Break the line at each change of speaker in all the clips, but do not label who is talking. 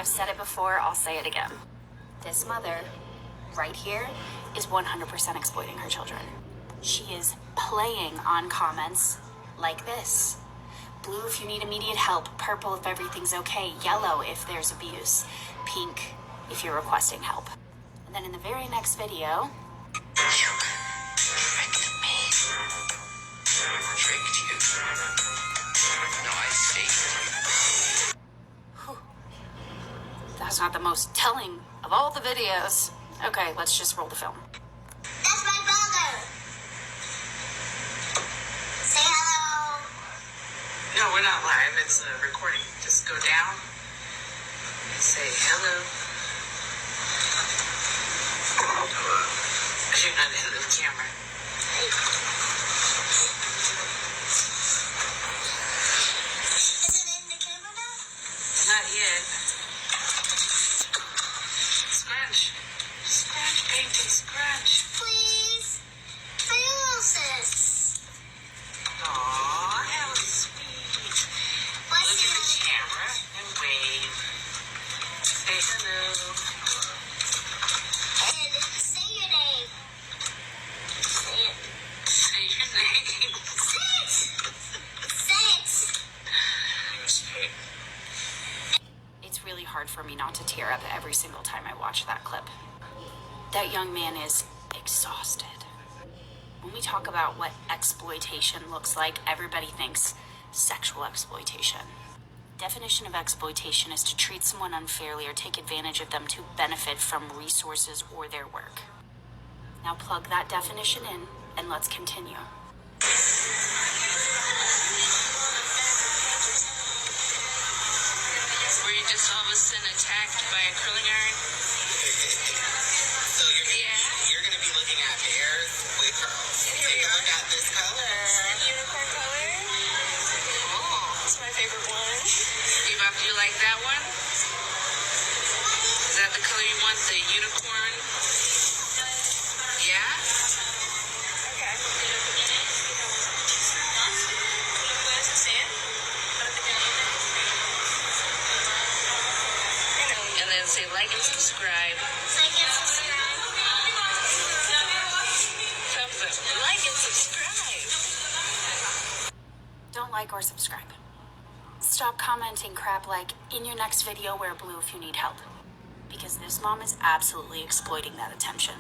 I've said it before, I'll say it again. This mother, right here, is 100% exploiting her children. She is playing on comments like this. Blue if you need immediate help, purple if everything's okay, yellow if there's abuse, pink if you're requesting help. And then in the very next video... You tricked me. Tricked you. No, I saved you. That's not the most telling of all the videos. Okay, let's just roll the film.
That's my brother. Say hello.
No, we're not live. It's a recording. Just go down and say hello. You're not in the camera.
Is it in the camera now?
Not yet. Scrunch. Scrunch, baby, scrunch.
Please. For you, sis.
Aw, how sweet.
What's
Look at the
your
camera and wave. Say hello.
name? Say your name. Say it.
Say your name.
Say it. Say it.
It's really hard for me not to tear up every single time I watch that clip. That young man is exhausted. When we talk about what exploitation looks like, everybody thinks sexual exploitation. Definition of exploitation is to treat someone unfairly or take advantage of them to benefit from resources or their work. Now plug that definition in and let's continue.
Were you just all of a sudden attacked by a curling iron?
So you're gonna be looking at bears with curls. Take a look at this color.
Unicorn color? Oh.
It's my favorite one.
Bebop, do you like that one? Is that the color you want? The unicorn? Yeah?
Okay. What does it say?
And then say like and subscribe.
Like and subscribe.
Thumbs up. Like and subscribe.
Don't like or subscribe. Stop commenting crap like, in your next video wear blue if you need help. Because this mom is absolutely exploiting that attention.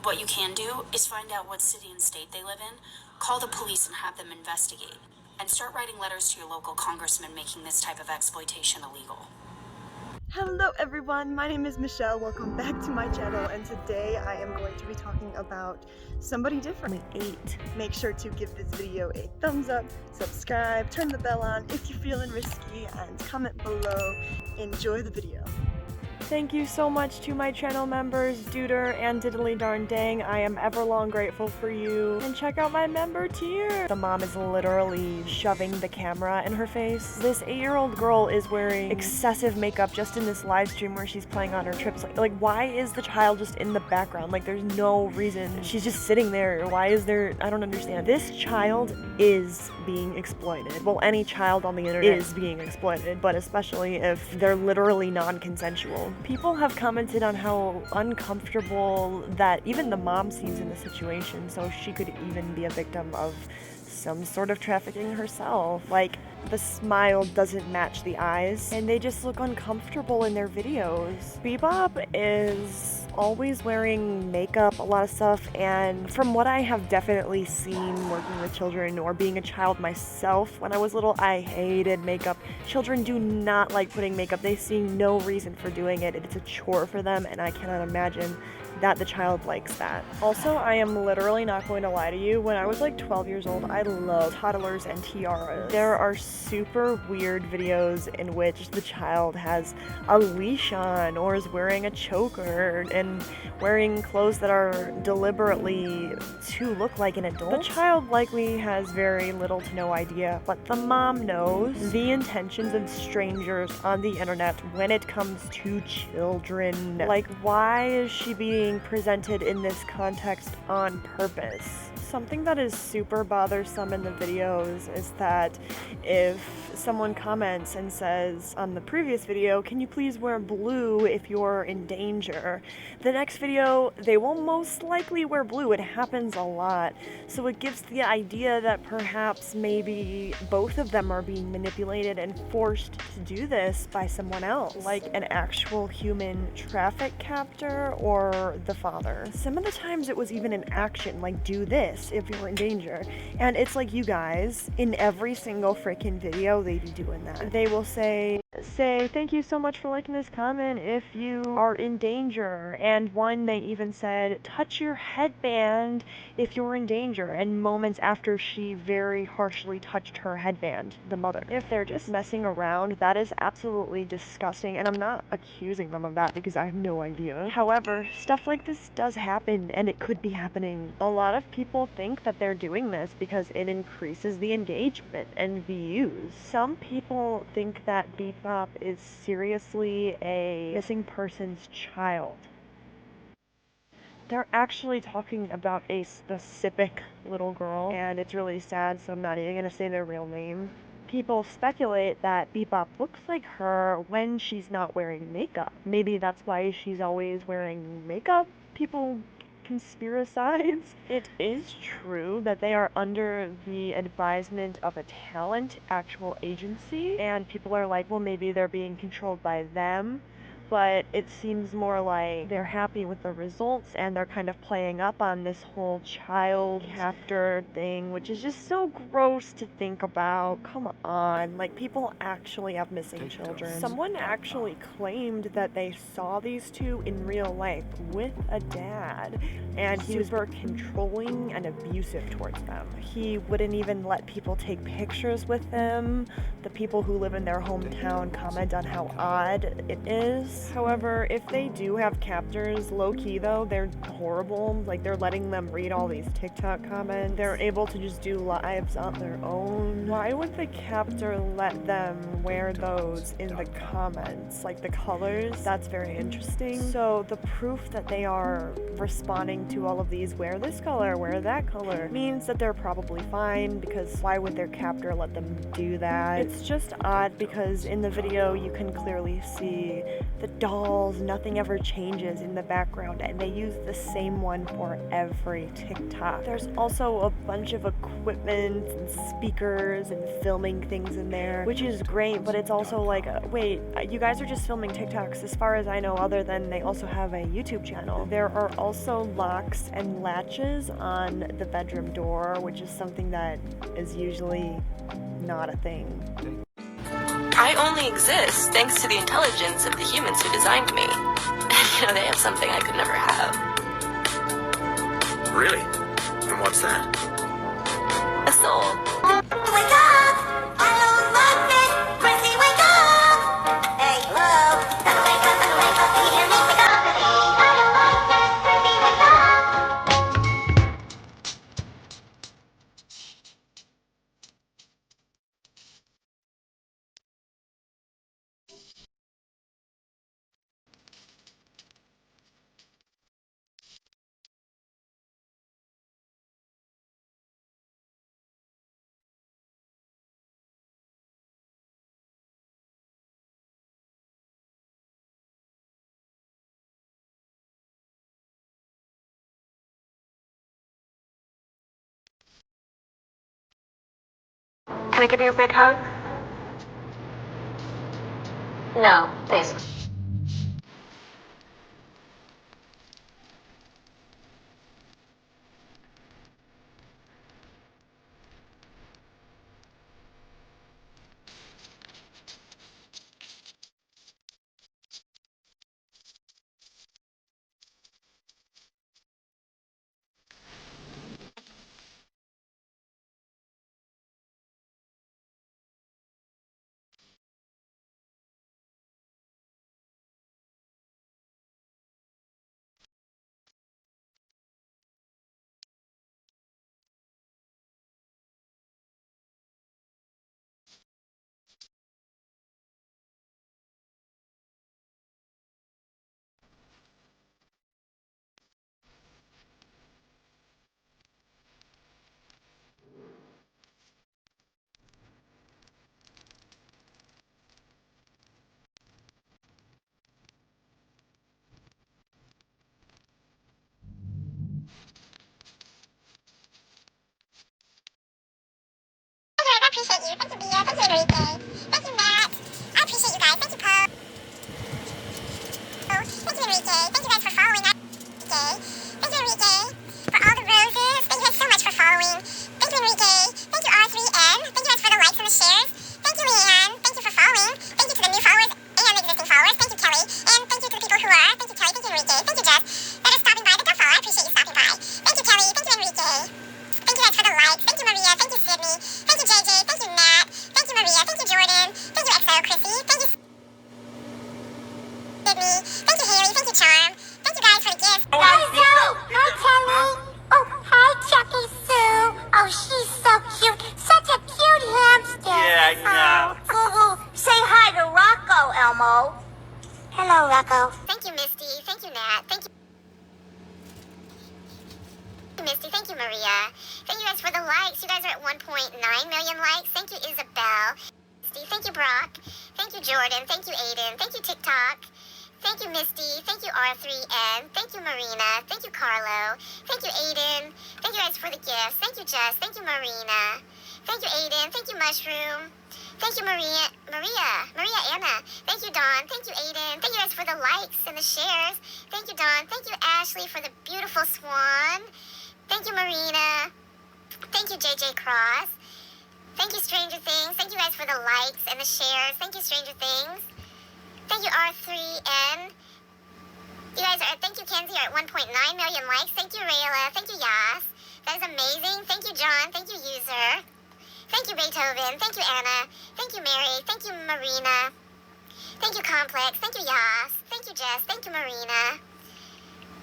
What you can do is find out what city and state they live in, call the police and have them investigate, and start writing letters to your local congressman making this type of exploitation illegal.
Hello everyone, my name is Michelle. Welcome back to my channel, and today I am going to be talking about somebody different. 8. Make sure to give this video a thumbs up, subscribe, turn the bell on if you're feeling risky, and comment below. Enjoy the video. Thank you so much to my channel members, Duder and Diddly Darn Dang. I am everlong grateful for you. And check out my member tier. The mom is literally shoving the camera in her face. This 8-year-old girl is wearing excessive makeup just in this live stream where she's playing on her trips. Like, why is the child just in the background? Like, there's no reason. She's just sitting there. Why is there? I don't understand. This child is being exploited. Well, any child on the internet is being exploited, but especially if they're literally non-consensual. People have commented on how uncomfortable that even the mom seems in the situation, so she could even be a victim of some sort of trafficking herself. Like, the smile doesn't match the eyes, and they just look uncomfortable in their videos. Bebop is always wearing makeup, a lot of stuff, and from what I have definitely seen working with children or being a child myself when I was little, I hated makeup. Children do not like putting makeup. They see no reason for doing it. It's a chore for them, and I cannot imagine that the child likes that. Also, I am literally not going to lie to you. When I was like 12 years old, I loved toddlers and tiaras. There are super weird videos in which the child has a leash on or is wearing a choker and wearing clothes that are deliberately to look like an adult. The child likely has very little to no idea, but the mom knows the intentions of strangers on the internet when it comes to children. Like, why is she being presented in this context on purpose? Something that is super bothersome in the videos is that if someone comments and says on the previous video, can you please wear blue if you're in danger? The next video, they will most likely wear blue. It happens a lot. So it gives the idea that perhaps maybe both of them are being manipulated and forced to do this by someone else, like an actual human traffic captor or the father. Some of the times it was even an action, like do this if you're in danger. And it's like, you guys, in every single freaking video they be doing that. They will say thank you so much for liking this comment if you are in danger. And one, they even said touch your headband if you're in danger, and moments after she very harshly touched her headband, the mother. If they're just messing around, that is absolutely disgusting, and I'm not accusing them of that because I have no idea. However, stuff like this does happen, and it could be happening. A lot of people think that they're doing this because it increases the engagement and views. Some people think that Bebop is seriously a missing person's child. They're actually talking about a specific little girl, and it's really sad, so I'm not even gonna say their real name. People speculate that Bebop looks like her when she's not wearing makeup. Maybe that's why she's always wearing makeup. People conspiracize. It is true that they are under the advisement of a talent actual agency, and people are like, well, maybe they're being controlled by them. But it seems more like they're happy with the results and they're kind of playing up on this whole child captor thing, which is just so gross to think about. Come on, like, people actually have missing children. Someone actually claimed that they saw these two in real life with a dad, and he was super controlling and abusive towards them. He wouldn't even let people take pictures with them. The people who live in their hometown comment on how odd it is. However, if they do have captors, low-key though, they're horrible. Like, they're letting them read all these TikTok comments. They're able to just do lives on their own. Why would the captor let them wear those in the comments? Like, the colors? That's very interesting. So the proof that they are responding to all of these, wear this color, wear that color, means that they're probably fine, because why would their captor let them do that? It's just odd because in the video you can clearly see the dolls, nothing ever changes in the background, and they use the same one for every TikTok. There's also a bunch of equipment and speakers and filming things in there, which is great, but it's also like, wait, you guys are just filming TikToks as far as I know, other than they also have a YouTube channel. There are also locks and latches on the bedroom door, which is something that is usually not a thing.
I only exist thanks to the intelligence of the humans who designed me. And they have something I could never have.
Really? And what's that?
A soul.
Wake up! I don't love it! Chrissy, wake up! Hey, hello! Wake up, can you hear me? Wake up! I don't like it! Chrissy, wake up!
Can I give you a big hug? No, thanks.
me. Thank you, Haley. Thank you, Charm. Thank you guys for the gift. Hi, Sue. Hi, Kelly. Oh, hi, Chucky Sue. Oh, she's so cute. Such a cute hamster.
Yeah, I know.
Say hi to Rocco, Elmo. Hello, Rocco. Thank you, Misty. Thank you, Nat. Thank you, Misty. Thank you, Maria. Thank you guys for the likes. You guys are at 1.9 million likes. Thank you, Isabel. Thank you, Brock. Thank you, Jordan. Thank you, Aiden. Thank you, TikTok. Thank you, Misty. Thank you, R3N. Thank you, Marina. Thank you, Carlo. Thank you, Aiden. Thank you guys for the gifts. Thank you, Jess. Thank you, Marina. Thank you, Aiden. Thank you, Mushroom. Thank you, Maria Anna. Thank you, Dawn. Thank you, Aiden. Thank you guys for the likes and the shares. Thank you, Dawn. Thank you, Ashley, for the beautiful swan. Thank you, Marina. Thank you, JJ Cross. Thank you, Stranger Things. Thank you guys for the likes and the shares. Thank you, Stranger Things. Thank you, R3N. You guys are, thank you, Kenzie, you're at 1.9 million likes. Thank you, Rayla. Thank you, Yas. That is amazing. Thank you, John. Thank you, User. Thank you, Beethoven. Thank you, Anna. Thank you, Mary. Thank you, Marina. Thank you, Complex. Thank you, Yas. Thank you, Jess. Thank you, Marina.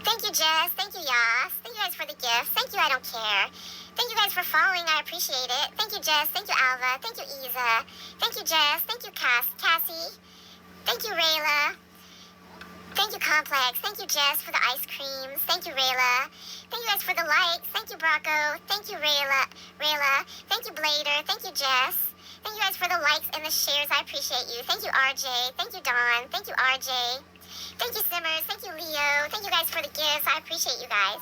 Thank you, Jess. Thank you, Yas. Thank you guys for the gifts. Thank you, I don't care. Thank you guys for following. I appreciate it. Thank you, Jess. Thank you, Alva. Thank you, Isa. Thank you, Jess. Thank you, Cassie. Thank you, Rayla. Thank you, Complex. Thank you, Jess, for the ice creams. Thank you, Rayla. Thank you guys for the likes. Thank you, Brocco. Thank you, Rayla. Thank you, Blader. Thank you, Jess. Thank you guys for the likes and the shares. I appreciate you. Thank you, RJ. Thank you, Dawn. Thank you, RJ. Thank you, Simmers. Thank you, Leo. Thank you guys for the gifts. I appreciate you guys.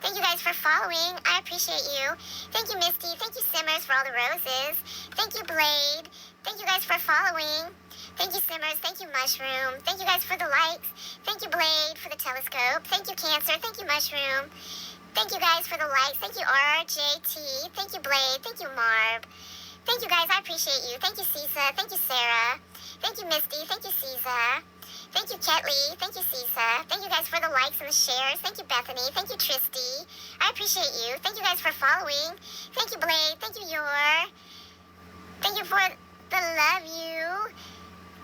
Thank you guys for following. I appreciate you. Thank you, Misty. Thank you, Simmers, for all the roses. Thank you, Blade. Thank you guys for following. Thank you, Simmers. Thank you, Mushroom. Thank you guys for the likes. Thank you, Blade, for the telescope. Thank you, Cancer. Thank you, Mushroom. Thank you guys for the likes. Thank you, RJT. Thank you, Blade. Thank you, Marb. Thank you guys. I appreciate you. Thank you, Cisa. Thank you, Sarah. Thank you, Misty. Thank you, Cisa. Thank you, Ketley. Thank you, Cisa. Thank you guys for the likes and the shares. Thank you, Bethany. Thank you, Tristy. I appreciate you. Thank you guys for following. Thank you, Blade. Thank you, Yor. Thank you for the love you.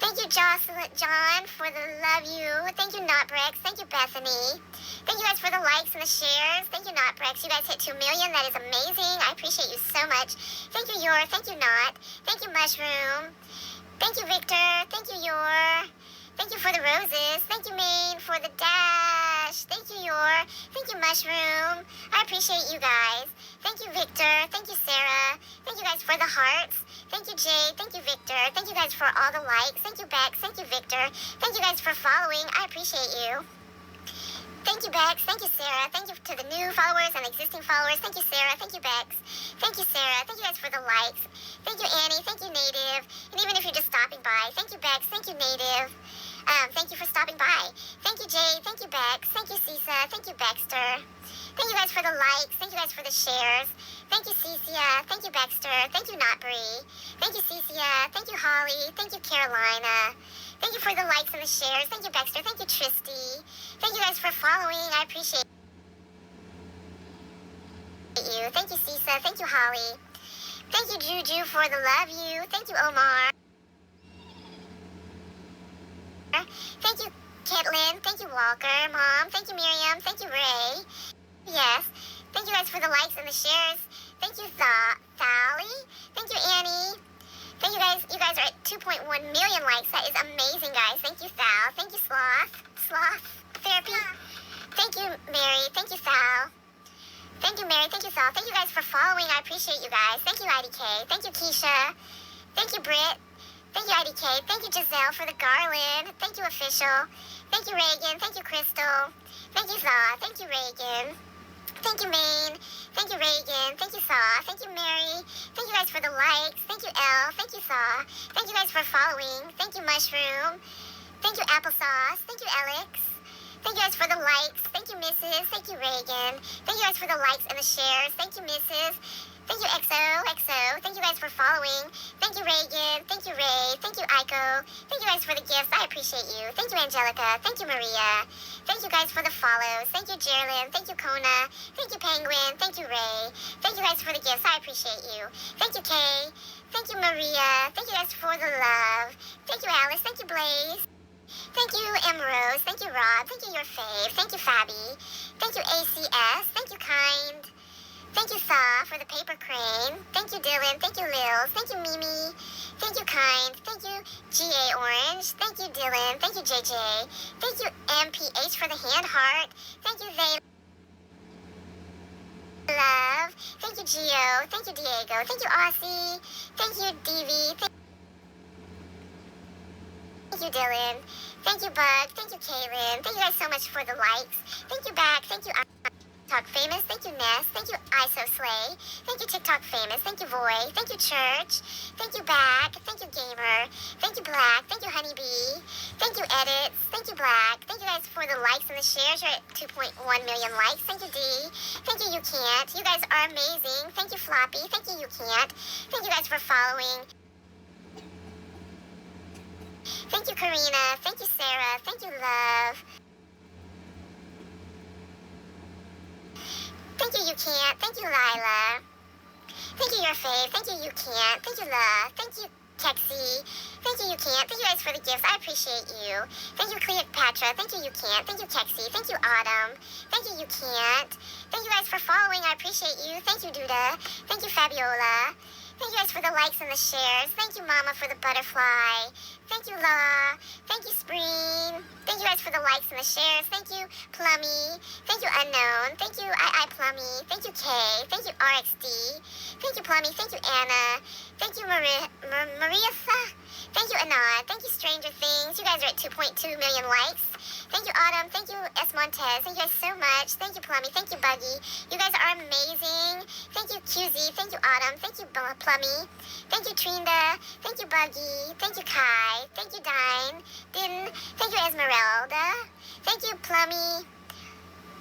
Thank you, Jocelyn, John, for the love you. Thank you, Notbrex. Thank you, Bethany. Thank you guys for the likes and the shares. Thank you, Notbrex. You guys hit 2 million. That is amazing. I appreciate you so much. Thank you, Yor. Thank you, Not. Thank you, Mushroom. Thank you, Victor. Thank you, Yor. Thank you for the roses. Thank you, Maine, for the dash. Thank you, Yor. Thank you, Mushroom. I appreciate you guys. Thank you, Victor. Thank you, Sarah. Thank you guys for the hearts. Thank you, Jay. Thank you, Victor. Thank you guys for all the likes. Thank you, Bex. Thank you, Victor. Thank you guys for following. I appreciate you. Thank you, Bex. Thank you, Sarah. Thank you to the new followers and existing followers. Thank you, Sarah. Thank you, Bex. Thank you, Sarah. Thank you guys for the likes. Thank you, Annie. Thank you, Native. And even if you're just stopping by, thank you, Bex. Thank you, Native. Thank you for stopping by. Thank you, Jay. Thank you, Bex. Thank you, Cisa. Thank you, Baxter. Thank you guys for the likes. Thank you guys for the shares. Thank you, Cecia. Thank you, Baxter. Thank you, Notbree. Thank you, Cecia. Thank you, Holly. Thank you, Carolina. Thank you for the likes and the shares. Thank you, Baxter. Thank you, Tristy. Thank you guys for following. I appreciate you. Thank you, Cisa. Thank you, Holly. Thank you, Juju, for the love you. Thank you, Omar. Thank you, Caitlin. Thank you, Walker. Mom. Thank you, Miriam. Thank you, Ray. Yes. Thank you guys for the likes and the shares. Thank you, Thali. Thank you, Annie. Thank you guys. You guys are at 2.1 million likes. That is amazing, guys. Thank you, Thal. Thank you, Sloth Therapy. Thank you, Mary. Thank you, Thal. Thank you, Mary. Thank you, Thal. Thank you guys for following. I appreciate you guys. Thank you, IDK. Thank you, Keisha. Thank you, Britt. Thank you, IDK. Thank you, Giselle, for the garland. Thank you, Official. Thank you, Reagan. Thank you, Crystal. Thank you, Thaw. Thank you, Reagan. Thank you, Maine. Thank you, Reagan. Thank you, Thaw. Thank you, Mary. Thank you guys for the likes. Thank you, Elle. Thank you, Thaw. Thank you guys for following. Thank you, Mushroom. Thank you, Applesauce. Thank you, Alex. Thank you guys for the likes. Thank you, Mrs. Thank you, Reagan. Thank you guys for the likes and the shares. Thank you, Mrs. Thank you, XO. Thank you guys for following. Thank you, Reagan. Thank you, Ray. Thank you, Aiko. Thank you guys for the gifts. I appreciate you. Thank you, Angelica. Thank you, Maria. Thank you guys for the follows. Thank you, Geraldine. Thank you, Kona. Thank you, Penguin. Thank you, Ray. Thank you guys for the gifts. I appreciate you. Thank you, Kay. Thank you, Maria. Thank you guys for the love. Thank you, Alice. Thank you, Blaze. Thank you, Rose. Thank you, Rob. Thank you, Your Fave. Thank you, Fabi. Thank you, ACS. Thank you, Kind. Thank you, Thaw, for the paper crane. Thank you, Dylan. Thank you, Lils. Thank you, Mimi. Thank you, Kind. Thank you, GA Orange. Thank you, Dylan. Thank you, JJ. Thank you, MPH, for the hand heart. Thank you, They Love. Thank you, Gio. Thank you, Diego. Thank you, Aussie. Thank you, DV. Thank you, Dylan. Thank you, Bug. Thank you, Kaylin. Thank you guys so much for the likes. Thank you, Back. Thank you, TikTok Famous. Thank you, Ness. Thank you, ISO Slay. Thank you, TikTok Famous. Thank you, Voy. Thank you, Church. Thank you, Back. Thank you, Gamer. Thank you, Black. Thank you, Honeybee. Thank you, Edits. Thank you, Black. Thank you guys for the likes and the shares. You're at 2.1 million likes. Thank you, D. Thank you, You Can't. You guys are amazing. Thank you, Floppy. Thank you, You Can't. Thank you guys for following. Thank you, Karina. Thank you, Sarah. Thank you, Love. Thank you, You Can't. Thank you, Lila. Thank you, Your Fave. Thank you, You Can't. Thank you, La. Thank you, Texie. Thank you, You Can't. Thank you guys for the gifts. I appreciate you. Thank you, Cleopatra. Thank you, You Can't. Thank you, Texie. Thank you, Autumn. Thank you, You Can't. Thank you guys for following. I appreciate you. Thank you, Duda. Thank you, Fabiola. Thank you guys for the likes and the shares. Thank you, Mama, for the butterfly. Thank you, La. Thank you, Spreen. Thank you guys for the likes and the shares. Thank you, Plummy. Thank you, Unknown. Thank you, I Plummy. Thank you, Kay. Thank you, RXD. Thank you, Plummy. Thank you, Anna. Thank you, Maria. Thank you, Anand. Thank you, Stranger Things. You guys are at 2.2 million likes. Thank you, Autumn. Thank you, S. Montez. Thank you guys so much. Thank you, Plummy. Thank you, Buggy. You guys are amazing. Thank you, QZ. Thank you, Autumn. Thank you, Plummy. Thank you, Trinda. Thank you, Buggy. Thank you, Kai. Thank you, Dine. Din. Thank you, Esmeralda. Thank you, Plummy.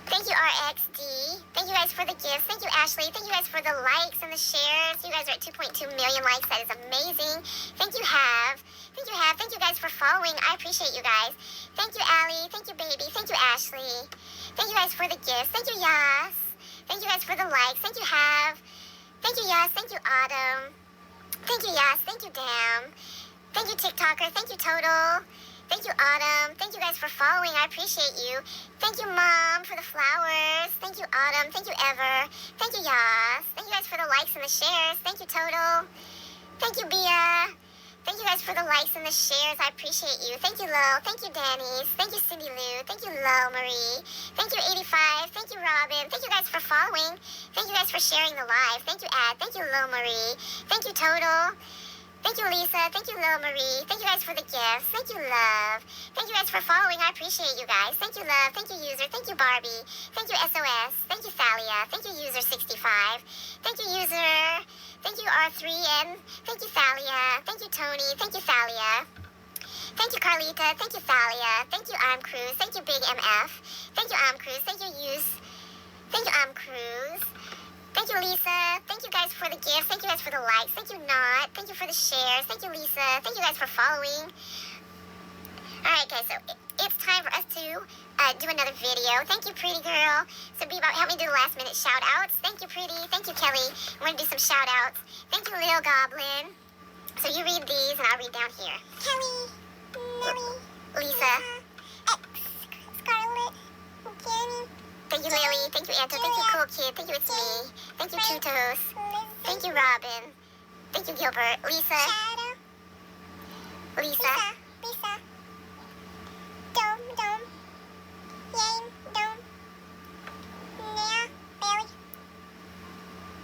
Thank you, RXD. Thank you guys for the gifts. Thank you, Ashley. Thank you guys for the likes and the shares. You guys are at 2.2 million likes. That is amazing. Thank you, Have. Thank you, Have. Thank you guys for following. I appreciate you guys. Thank you, Allie. Thank you, Baby. Thank you, Ashley. Thank you guys for the gifts. Thank you, Yas. Thank you guys for the likes. Thank you, Have. Thank you, Yas. Thank you, Autumn. Thank you, Yas. Thank you, Dam. Thank you, TikToker. Thank you, Total. Thank you, Autumn. Thank you guys for following. I appreciate you. Thank you, Mom, for the flowers. Thank you, Autumn. Thank you, Ever. Thank you, Yas. Thank you guys for the likes and the shares. Thank you, Total. Thank you, Bia. Thank you guys for the likes and the shares. I appreciate you. Thank you, Lil. Thank you, Danny's. Thank you, Cindy Lou. Thank you, Lil Marie. Thank you, 85. Thank you, Robin. Thank you guys for following. Thank you guys for sharing the live. Thank you, Ad. Thank you, Lil Marie. Thank you, Total. Thank you, Lisa. Thank you, Lil Marie. Thank you guys for the gifts. Thank you, Love. Thank you guys for following. I appreciate you guys. Thank you, Love. Thank you, User. Thank you, Barbie. Thank you, SOS. Thank you, Thalia. Thank you, User 65. Thank you, User. Thank you, R3N. Thank you, Thalia. Thank you, Tony. Thank you, Thalia. Thank you, Carlita. Thank you, Thalia. Thank you, Cruz. Thank you, Big MF. Thank you, Cruz. Thank you, Use. Thank you, Cruz. Thank you, Lisa. Thank you guys for the gifts. Thank you guys for the likes. Thank you, Not. Thank you for the shares. Thank you, Lisa. Thank you guys for following. Alright, guys, so it's time for us to do another video. Thank you, Pretty Girl. So, Bebop, help me do the last minute shout outs. Thank you, Pretty. Thank you, Kelly. I'm going to do some shout outs. Thank you, Lil Goblin. So, you read these and I'll read down here. Kelly, Nelly, Lisa. Scarlet, Jenny. Thank you, Lily. Thank you, Anto. Thank you, Cool Kid. Thank you, It's Me. Thank you, Chutos. Thank you, Robin. Thank you, Gilbert. Lisa. Shadow. Lisa. Lisa. Dome, Dome. Yame, Dome. Nia, Barry.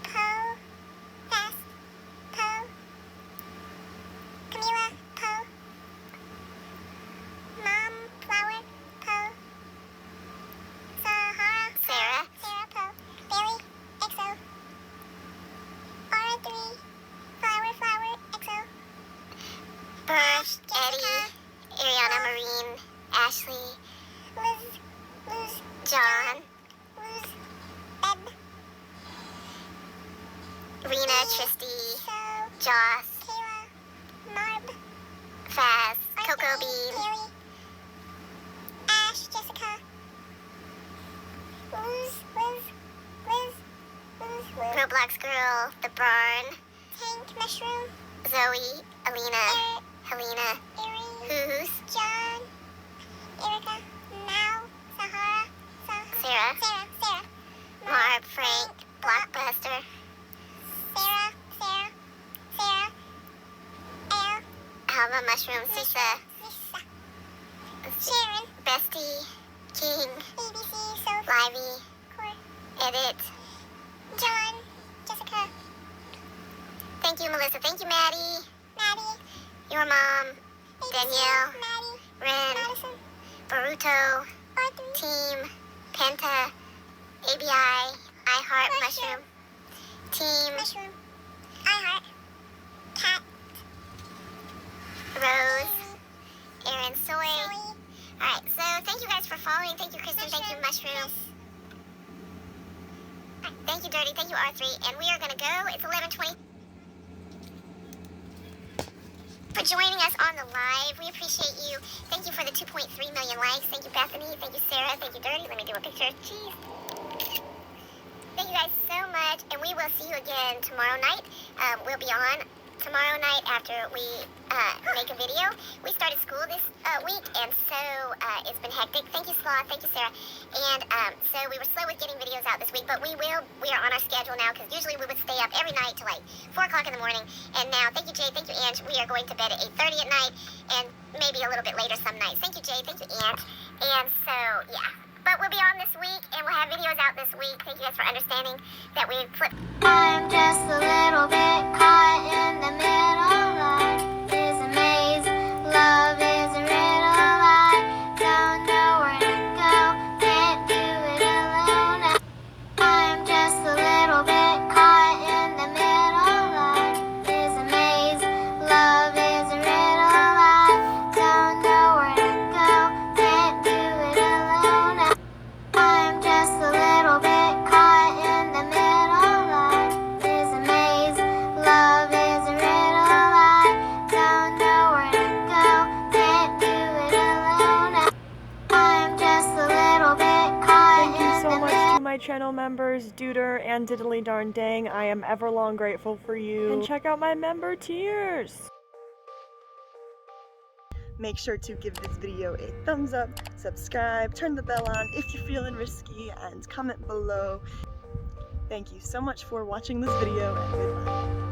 Poe. Fast. Poe. Camila, Poe. Mom, Flower, Poe. Sahara, Sarah. Sarah, Poe. Barry, XO. R3, Flower, XO. Birch, Jessica. Eddie. Ariana, Marine. Ashley. Luz, John. Luz, Beb. Rena, Tristy.
So,
Joss.
Kayla, Marb,
Faz. Coco
Arthur,
Bean.
Terry, Ash, Jessica, Liz,
Roblox Girl. The Barn.
Tank, Mushroom,
Zoe. Alina.
Eric,
Helena.
Erin,
Who's.
John,
Mushroom, Sisa, Sharon, Bestie, King, ABC, Sophie, Livy, Core, Edit, John, Jessica. Thank you, Melissa. Thank you, Maddie. Maddie. Your mom, Danielle, Maddie, Ren, Madison, Baruto, Team, Penta, ABI, iHeart, Mushroom, Team, Mushroom, iHeart, Cat, Rose, Aaron, Soy. Alright, so thank you guys for following. Thank you, Kristen. Thank you, Mushroom. Thank you, Dirty. Thank you, R3. And we are going to go. It's 11:20. For joining us on the live. We appreciate you. Thank you for the 2.3 million likes. Thank you, Bethany. Thank you, Sarah. Thank you, Dirty. Let me do a picture. Cheese. Thank you guys so much, and we will see you again tomorrow night. We'll be on tomorrow night after we make a video. We started school this week, and so it's been hectic. Thank you, Sloth. Thank you, Sarah. And so we were slow with getting videos out this week, but we are on our schedule now, because usually we would stay up every night till like 4 o'clock in the morning. And now, thank you, Jay. Thank you, Ange. We are going to bed at 8:30 at night, and maybe a little bit later some nights. Thank you, Jay. Thank you, Ange. And so, yeah. But we'll be on this week, and we'll have videos out this week. Thank you guys for understanding that we flipped. I'm just a little bit caught in the middle. Life is a maze. Love is a riddle. I don't know where to go. Can't do it alone. I'm just a little bit caught in the middle. Life is a maze. Love is a riddle. I don't know where to go. Can't do it alone. I'm just a little bit caught in the middle. Life is a maze. Love is a riddle. I don't know where to go. Can't do it alone. I'm just a little bit caught
Thank you
in
so
the
much
middle.
to my channel members, Duder and Diddly Darn Dang. I am everlong grateful for you. And check out my member tiers. Make sure to give this video a thumbs up, subscribe, turn the bell on if you're feeling risky, and comment below. Thank you so much for watching this video, and goodbye.